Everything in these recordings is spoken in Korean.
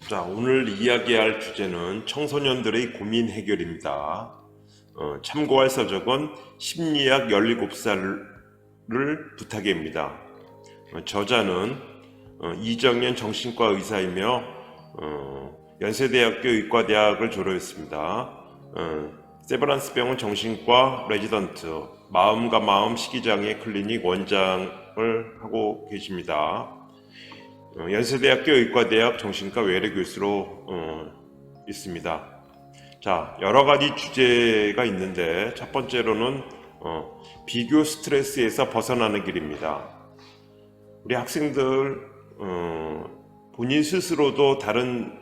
자, 오늘 이야기할 주제는 청소년들의 고민 해결입니다. 참고할 서적은 심리학 17살을 부탁해입니다. 저자는 이정현 정신과 의사이며 연세대학교 의과대학을 졸업했습니다. 세브란스병원 정신과 레지던트, 마음과 마음 식이장애 클리닉 원장을 하고 계십니다. 연세대학교 의과대학 정신과 외래 교수로 있습니다. 자, 여러 가지 주제가 있는데 첫 번째로는 비교 스트레스에서 벗어나는 길입니다. 우리 학생들 본인 스스로도 다른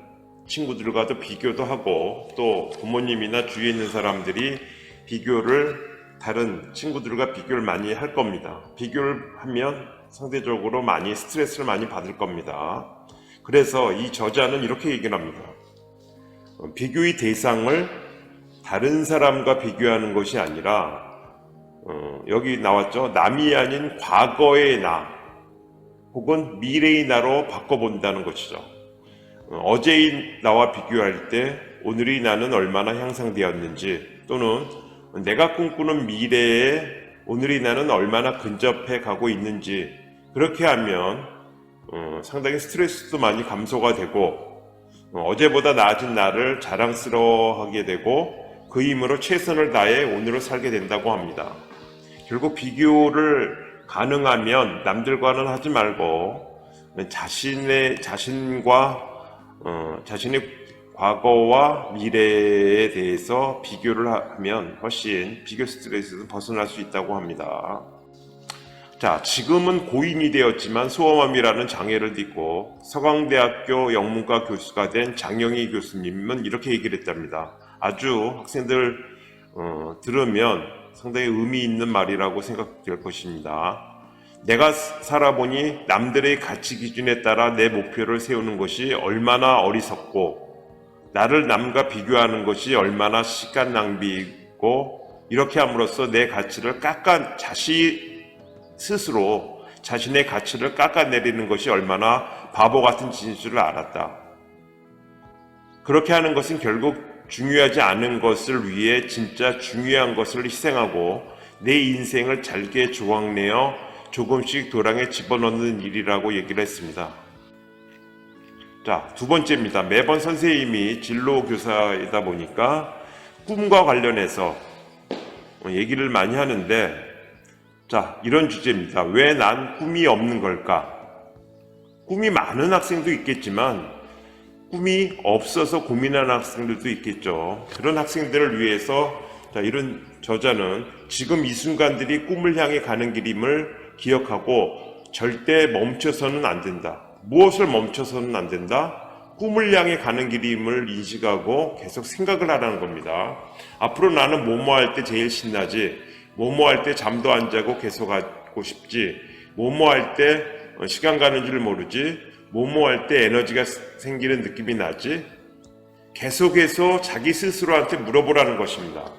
친구들과도 비교도 하고 또 부모님이나 주위에 있는 사람들이 다른 친구들과 비교를 많이 할 겁니다. 비교를 하면 상대적으로 많이 스트레스를 많이 받을 겁니다. 그래서 이 저자는 이렇게 얘기를 합니다. 비교의 대상을 다른 사람과 비교하는 것이 아니라 여기 나왔죠. 남이 아닌 과거의 나 혹은 미래의 나로 바꿔본다는 것이죠. 어제의 나와 비교할 때 오늘의 나는 얼마나 향상되었는지, 또는 내가 꿈꾸는 미래에 오늘의 나는 얼마나 근접해 가고 있는지, 그렇게 하면 상당히 스트레스도 많이 감소가 되고 어제보다 나아진 나를 자랑스러워하게 되고 그 힘으로 최선을 다해 오늘을 살게 된다고 합니다. 결국 비교를 가능하면 남들과는 하지 말고 자신의 과거와 미래에 대해서 비교를 하면 훨씬 비교 스트레스에서 벗어날 수 있다고 합니다. 자, 지금은 고인이 되었지만 소아마비라는 장애를 딛고 서강대학교 영문과 교수가 된 장영희 교수님은 이렇게 얘기를 했답니다. 아주 학생들 들으면 상당히 의미 있는 말이라고 생각될 것입니다. 내가 살아보니 남들의 가치 기준에 따라 내 목표를 세우는 것이 얼마나 어리석고 나를 남과 비교하는 것이 얼마나 시간 낭비이고, 이렇게 함으로써 내 가치를 스스로 자신의 가치를 깎아내리는 것이 얼마나 바보 같은 짓인 줄 알았다. 그렇게 하는 것은 결국 중요하지 않은 것을 위해 진짜 중요한 것을 희생하고 내 인생을 잘게 조각내어 조금씩 도랑에 집어넣는 일이라고 얘기를 했습니다. 자, 두 번째입니다. 매번 선생님이 진로 교사이다 보니까 꿈과 관련해서 얘기를 많이 하는데, 자, 이런 주제입니다. 왜 난 꿈이 없는 걸까? 꿈이 많은 학생도 있겠지만 꿈이 없어서 고민하는 학생들도 있겠죠. 그런 학생들을 위해서 이런 저자는 지금 이 순간들이 꿈을 향해 가는 길임을 기억하고 절대 멈춰서는 안 된다. 무엇을 멈춰서는 안 된다? 꿈을 향해 가는 길임을 인식하고 계속 생각을 하라는 겁니다. 앞으로 나는 뭐뭐 할 때 제일 신나지, 뭐뭐 할 때 잠도 안 자고 계속 하고 싶지, 뭐뭐 할 때 시간 가는 줄 모르지, 뭐뭐 할 때 에너지가 생기는 느낌이 나지, 계속해서 자기 스스로한테 물어보라는 것입니다.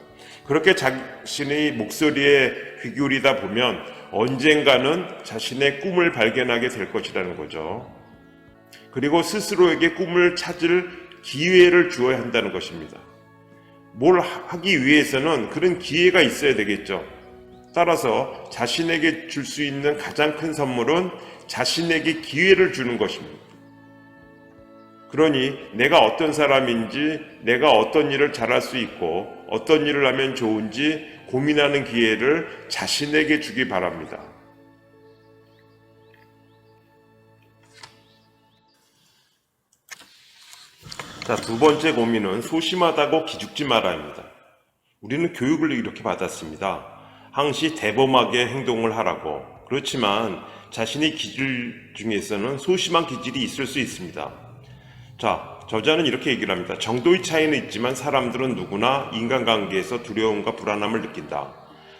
그렇게 자신의 목소리에 귀 기울이다 보면 언젠가는 자신의 꿈을 발견하게 될 것이라는 거죠. 그리고 스스로에게 꿈을 찾을 기회를 주어야 한다는 것입니다. 뭘 하기 위해서는 그런 기회가 있어야 되겠죠. 따라서 자신에게 줄 수 있는 가장 큰 선물은 자신에게 기회를 주는 것입니다. 그러니 내가 어떤 사람인지, 내가 어떤 일을 잘할 수 있고 어떤 일을 하면 좋은지 고민하는 기회를 자신에게 주기 바랍니다. 자, 두 번째 고민은 소심하다고 기죽지 마라입니다. 우리는 교육을 이렇게 받았습니다. 항시 대범하게 행동을 하라고. 그렇지만 자신의 기질 중에서는 소심한 기질이 있을 수 있습니다. 자, 저자는 이렇게 얘기를 합니다. 정도의 차이는 있지만 사람들은 누구나 인간관계에서 두려움과 불안함을 느낀다.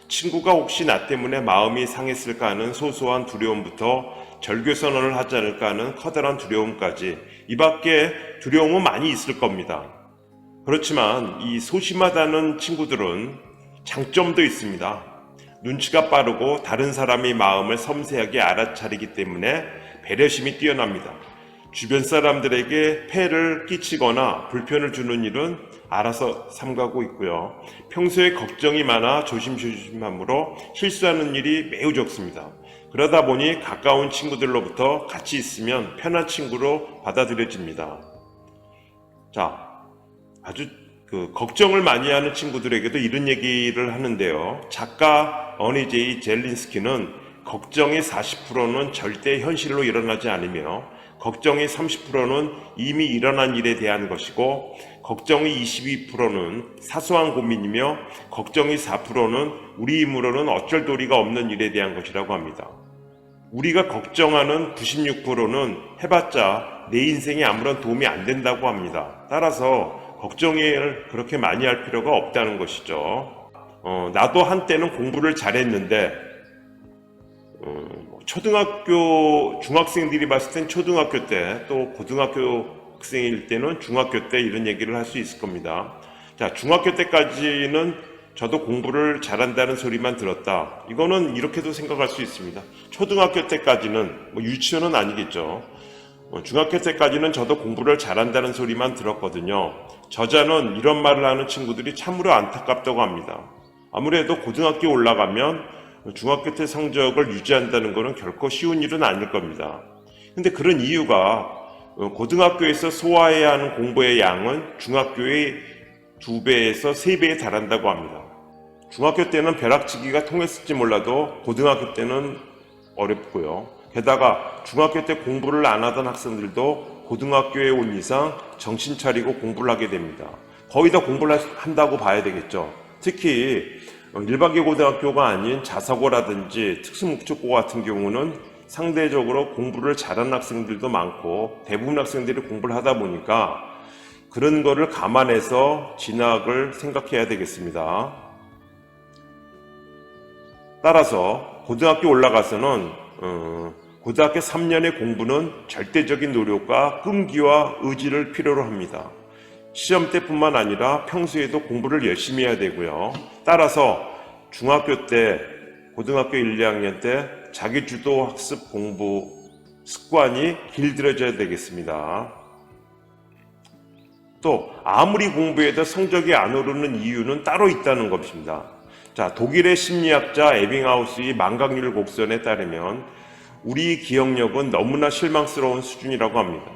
친구가 혹시 나 때문에 마음이 상했을까 하는 소소한 두려움부터 절교선언을 하지 않을까 하는 커다란 두려움까지, 이 밖에 두려움은 많이 있을 겁니다. 그렇지만 이 소심하다는 친구들은 장점도 있습니다. 눈치가 빠르고 다른 사람의 마음을 섬세하게 알아차리기 때문에 배려심이 뛰어납니다. 주변 사람들에게 폐를 끼치거나 불편을 주는 일은 알아서 삼가고 있고요. 평소에 걱정이 많아 조심조심함으로 실수하는 일이 매우 적습니다. 그러다 보니 가까운 친구들로부터 같이 있으면 편한 친구로 받아들여집니다. 자, 아주 걱정을 많이 하는 친구들에게도 이런 얘기를 하는데요. 작가 어니 제이 젤린스키는 걱정의 40%는 절대 현실로 일어나지 않으며 걱정의 30%는 이미 일어난 일에 대한 것이고 걱정의 22%는 사소한 고민이며 걱정의 4%는 우리 힘으로는 어쩔 도리가 없는 일에 대한 것이라고 합니다. 우리가 걱정하는 96%는 해봤자 내 인생에 아무런 도움이 안 된다고 합니다. 따라서 걱정을 그렇게 많이 할 필요가 없다는 것이죠. 나도 한때는 공부를 잘했는데 초등학교 중학생들이 봤을 땐 초등학교 때, 또 고등학교 학생일 때는 중학교 때 이런 얘기를 할 수 있을 겁니다. 자, 중학교 때까지는 저도 공부를 잘한다는 소리만 들었다. 이거는 이렇게도 생각할 수 있습니다. 초등학교 때까지는, 유치원은 아니겠죠. 중학교 때까지는 저도 공부를 잘한다는 소리만 들었거든요. 저자는 이런 말을 하는 친구들이 참으로 안타깝다고 합니다. 아무래도 고등학교 올라가면 중학교 때 성적을 유지한다는 것은 결코 쉬운 일은 아닐 겁니다. 근데 그런 이유가 고등학교에서 소화해야 하는 공부의 양은 중학교의 2배에서 3배에 달한다고 합니다. 중학교 때는 벼락치기가 통했을지 몰라도 고등학교 때는 어렵고요. 게다가 중학교 때 공부를 안 하던 학생들도 고등학교에 온 이상 정신 차리고 공부를 하게 됩니다. 거의 다 공부를 한다고 봐야 되겠죠. 특히 일반계 고등학교가 아닌 자사고라든지 특수목적고 같은 경우는 상대적으로 공부를 잘하는 학생들도 많고 대부분 학생들이 공부를 하다 보니까 그런 거를 감안해서 진학을 생각해야 되겠습니다. 따라서 고등학교 올라가서는 고등학교 3년의 공부는 절대적인 노력과 끈기와 의지를 필요로 합니다. 시험 때뿐만 아니라 평소에도 공부를 열심히 해야 되고요. 따라서 중학교 때, 고등학교 1, 2학년 때 자기주도 학습 공부 습관이 길들여져야 되겠습니다. 또 아무리 공부해도 성적이 안 오르는 이유는 따로 있다는 것입니다. 자, 독일의 심리학자 에빙하우스의 망각률 곡선에 따르면 우리 기억력은 너무나 실망스러운 수준이라고 합니다.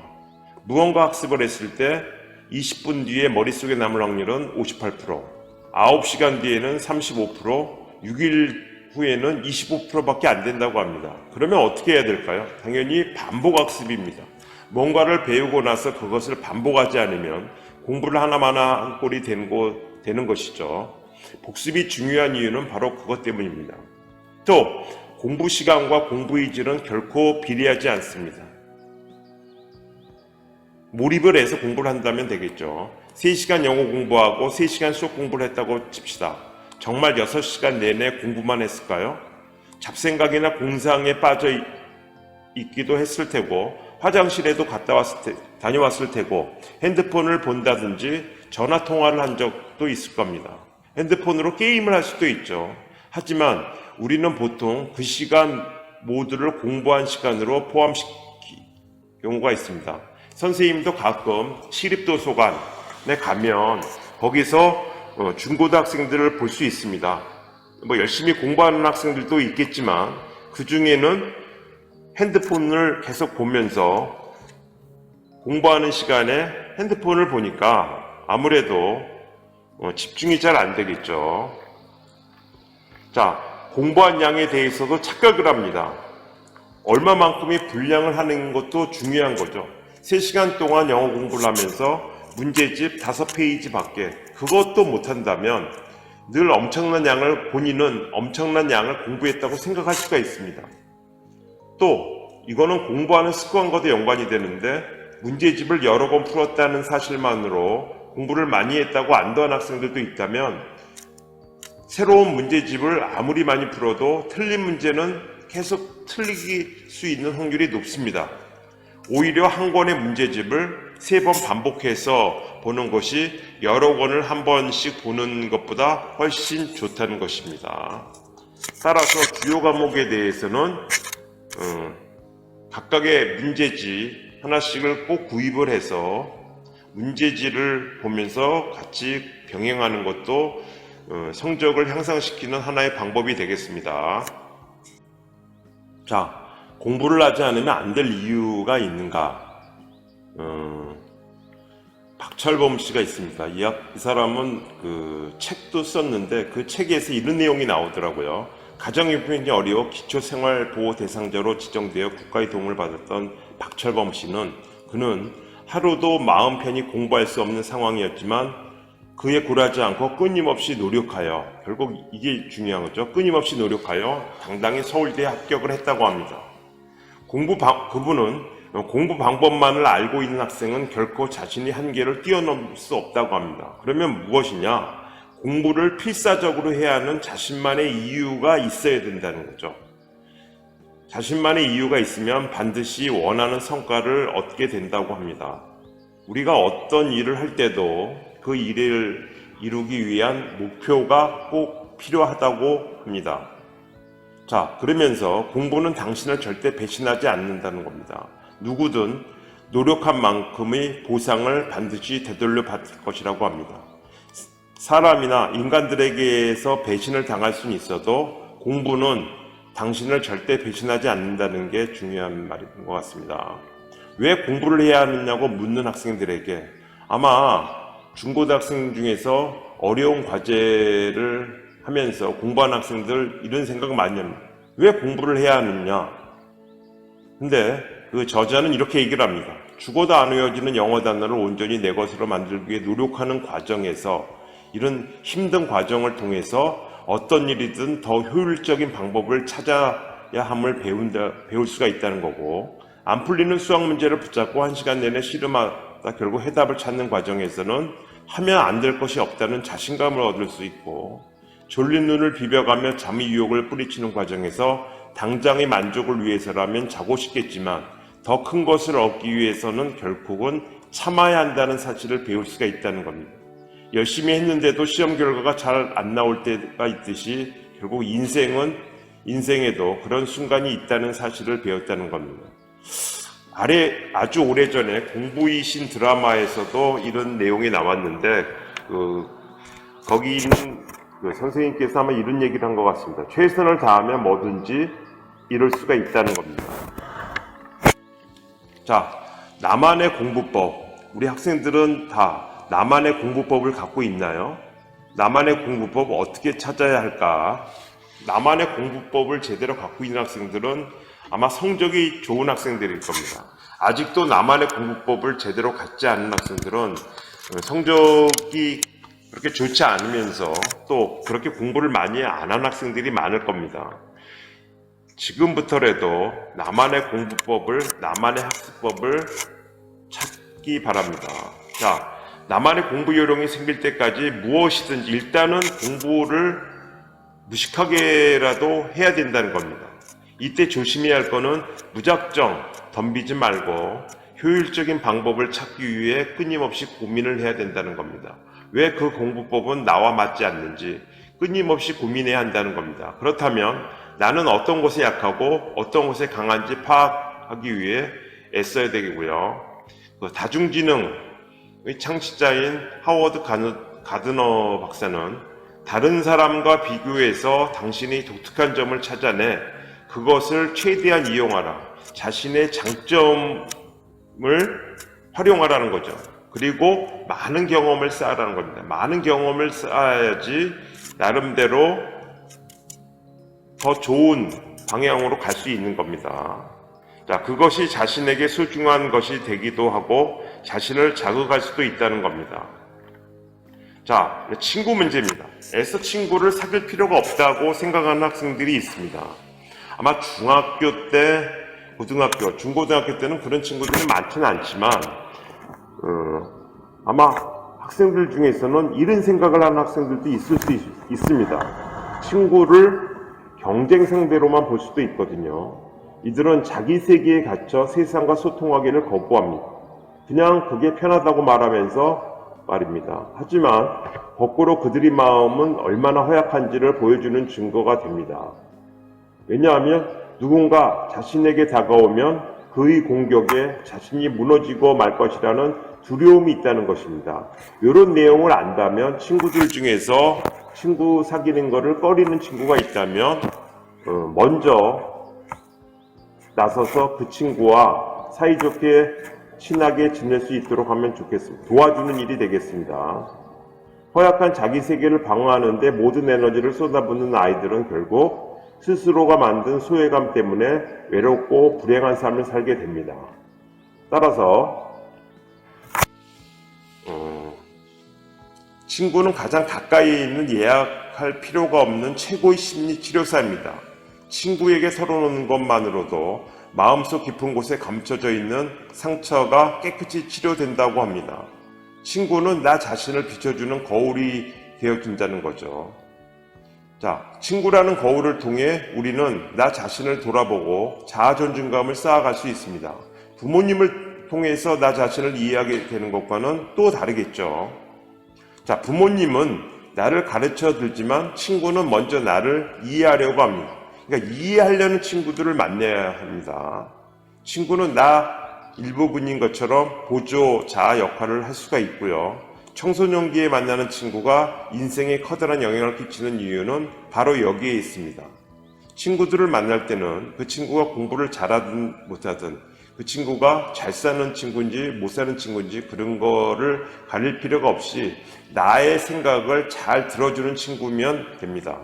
무언가 학습을 했을 때 20분 뒤에 머릿속에 남을 확률은 58%, 9시간 뒤에는 35%, 6일 후에는 25%밖에 안 된다고 합니다. 그러면 어떻게 해야 될까요? 당연히 반복학습입니다. 뭔가를 배우고 나서 그것을 반복하지 않으면 공부를 하나마나 한 꼴이 되는 것이죠. 복습이 중요한 이유는 바로 그것 때문입니다. 또 공부 시간과 공부 의지는 결코 비례하지 않습니다. 몰입을 해서 공부를 한다면 되겠죠. 3시간 영어 공부하고 3시간 수업 공부를 했다고 칩시다. 정말 6시간 내내 공부만 했을까요? 잡생각이나 공상에 빠져 있기도 했을 테고 화장실에도 다녀왔을 테고 핸드폰을 본다든지 전화통화를 한 적도 있을 겁니다. 핸드폰으로 게임을 할 수도 있죠. 하지만 우리는 보통 그 시간 모두를 공부한 시간으로 포함시킬 경우가 있습니다. 선생님도 가끔 시립도서관에 가면 거기서 중고등학생들을 볼 수 있습니다. 열심히 공부하는 학생들도 있겠지만 그 중에는 핸드폰을 계속 보면서 공부하는 시간에 핸드폰을 보니까 아무래도 집중이 잘 안 되겠죠. 자, 공부한 양에 대해서도 착각을 합니다. 얼마만큼의 분량을 하는 것도 중요한 거죠. 3시간 동안 영어 공부를 하면서 문제집 5페이지 밖에 그것도 못한다면 늘 본인은 엄청난 양을 공부했다고 생각할 수가 있습니다. 또 이거는 공부하는 습관과도 연관이 되는데 문제집을 여러 번 풀었다는 사실만으로 공부를 많이 했다고 안도한 학생들도 있다면 새로운 문제집을 아무리 많이 풀어도 틀린 문제는 계속 틀릴 수 있는 확률이 높습니다. 오히려 한 권의 문제집을 3번 반복해서 보는 것이 여러 권을 한 번씩 보는 것보다 훨씬 좋다는 것입니다. 따라서 주요 과목에 대해서는 각각의 문제집 하나씩을 꼭 구입을 해서 문제지를 보면서 같이 병행하는 것도 성적을 향상시키는 하나의 방법이 되겠습니다. 자, 공부를 하지 않으면 안 될 이유가 있는가? 박철범 씨가 있습니다. 이 사람은 그 책도 썼는데 그 책에서 이런 내용이 나오더라고요. 가정 형편이 어려워 기초생활보호 대상자로 지정되어 국가의 도움을 받았던 박철범 씨는 그는 하루도 마음 편히 공부할 수 없는 상황이었지만 그에 굴하지 않고 끊임없이 노력하여, 결국 이게 중요한 거죠. 끊임없이 노력하여 당당히 서울대에 합격을 했다고 합니다. 그분은 공부 방법만을 알고 있는 학생은 결코 자신의 한계를 뛰어넘을 수 없다고 합니다. 그러면 무엇이냐? 공부를 필사적으로 해야 하는 자신만의 이유가 있어야 된다는 거죠. 자신만의 이유가 있으면 반드시 원하는 성과를 얻게 된다고 합니다. 우리가 어떤 일을 할 때도 그 일을 이루기 위한 목표가 꼭 필요하다고 합니다. 자, 그러면서 공부는 당신을 절대 배신하지 않는다는 겁니다. 누구든 노력한 만큼의 보상을 반드시 되돌려 받을 것이라고 합니다. 사람이나 인간들에게서 배신을 당할 수는 있어도 공부는 당신을 절대 배신하지 않는다는 게 중요한 말인 것 같습니다. 왜 공부를 해야 하느냐고 묻는 학생들에게 아마 중고등학생 중에서 어려운 과제를 하면서 공부하는 학생들 이런 생각 많이 합니다. 왜 공부를 해야 하느냐? 근데 그 저자는 이렇게 얘기를 합니다. 죽어도 안 외워지는 영어 단어를 온전히 내 것으로 만들기 위해 노력하는 과정에서 이런 힘든 과정을 통해서 어떤 일이든 더 효율적인 방법을 찾아야 함을 배울 수가 있다는 거고, 안 풀리는 수학 문제를 붙잡고 1시간 내내 씨름하다 결국 해답을 찾는 과정에서는 하면 안 될 것이 없다는 자신감을 얻을 수 있고, 졸린 눈을 비벼가며 잠의 유혹을 뿌리치는 과정에서 당장의 만족을 위해서라면 자고 싶겠지만 더 큰 것을 얻기 위해서는 결국은 참아야 한다는 사실을 배울 수가 있다는 겁니다. 열심히 했는데도 시험 결과가 잘 안 나올 때가 있듯이 결국 인생에도 그런 순간이 있다는 사실을 배웠다는 겁니다. 아주 오래전에 공부의 신 드라마에서도 이런 내용이 나왔는데 거기 있는 선생님께서 아마 이런 얘기를 한 것 같습니다. 최선을 다하면 뭐든지 이룰 수가 있다는 겁니다. 자, 나만의 공부법. 우리 학생들은 다 나만의 공부법을 갖고 있나요? 나만의 공부법 어떻게 찾아야 할까? 나만의 공부법을 제대로 갖고 있는 학생들은 아마 성적이 좋은 학생들일 겁니다. 아직도 나만의 공부법을 제대로 갖지 않은 학생들은 성적이 그렇게 좋지 않으면서 또 그렇게 공부를 많이 안 한 학생들이 많을 겁니다. 지금부터라도 나만의 공부법을, 나만의 학습법을 찾기 바랍니다. 자, 나만의 공부 요령이 생길 때까지 무엇이든지 일단은 공부를 무식하게라도 해야 된다는 겁니다. 이때 조심해야 할 거는 무작정 덤비지 말고 효율적인 방법을 찾기 위해 끊임없이 고민을 해야 된다는 겁니다. 왜 그 공부법은 나와 맞지 않는지 끊임없이 고민해야 한다는 겁니다. 그렇다면 나는 어떤 곳에 약하고 어떤 곳에 강한지 파악하기 위해 애써야 되고요. 다중지능의 창시자인 하워드 가드너 박사는 다른 사람과 비교해서 당신의 독특한 점을 찾아내 그것을 최대한 이용하라. 자신의 장점을 활용하라는 거죠. 그리고 많은 경험을 쌓으라는 겁니다. 많은 경험을 쌓아야지 나름대로 더 좋은 방향으로 갈 수 있는 겁니다. 자, 그것이 자신에게 소중한 것이 되기도 하고 자신을 자극할 수도 있다는 겁니다. 자, 친구 문제입니다. 애써 친구를 사귈 필요가 없다고 생각하는 학생들이 있습니다. 아마 중학교 때, 고등학교, 중고등학교 때는 그런 친구들이 많지는 않지만 아마 학생들 중에서는 이런 생각을 하는 학생들도 있을 수 있습니다. 친구를 경쟁 상대로만 볼 수도 있거든요. 이들은 자기 세계에 갇혀 세상과 소통하기를 거부합니다. 그냥 그게 편하다고 말하면서 말입니다. 하지만 거꾸로 그들의 마음은 얼마나 허약한지를 보여주는 증거가 됩니다. 왜냐하면 누군가 자신에게 다가오면 그의 공격에 자신이 무너지고 말 것이라는 두려움이 있다는 것입니다. 이런 내용을 안다면 친구들 중에서 친구 사귀는 것을 꺼리는 친구가 있다면 먼저 나서서 그 친구와 사이좋게 친하게 지낼 수 있도록 하면 좋겠습니다. 도와주는 일이 되겠습니다. 허약한 자기 세계를 방어하는데 모든 에너지를 쏟아붓는 아이들은 결국 스스로가 만든 소외감 때문에 외롭고 불행한 삶을 살게 됩니다. 따라서 친구는 가장 가까이 있는 예약할 필요가 없는 최고의 심리 치료사입니다. 친구에게 털어놓는 것만으로도 마음속 깊은 곳에 감춰져 있는 상처가 깨끗이 치료된다고 합니다. 친구는 나 자신을 비춰주는 거울이 되어준다는 거죠. 자, 친구라는 거울을 통해 우리는 나 자신을 돌아보고 자아 존중감을 쌓아갈 수 있습니다. 부모님을 통해서 나 자신을 이해하게 되는 것과는 또 다르겠죠. 자, 부모님은 나를 가르쳐 들지만 친구는 먼저 나를 이해하려고 합니다. 그러니까 이해하려는 친구들을 만나야 합니다. 친구는 나 일부분인 것처럼 보조 자아 역할을 할 수가 있고요. 청소년기에 만나는 친구가 인생에 커다란 영향을 끼치는 이유는 바로 여기에 있습니다. 친구들을 만날 때는 그 친구가 공부를 잘하든 못하든 그 친구가 잘 사는 친구인지 못 사는 친구인지 그런 거를 가릴 필요가 없이 나의 생각을 잘 들어주는 친구면 됩니다.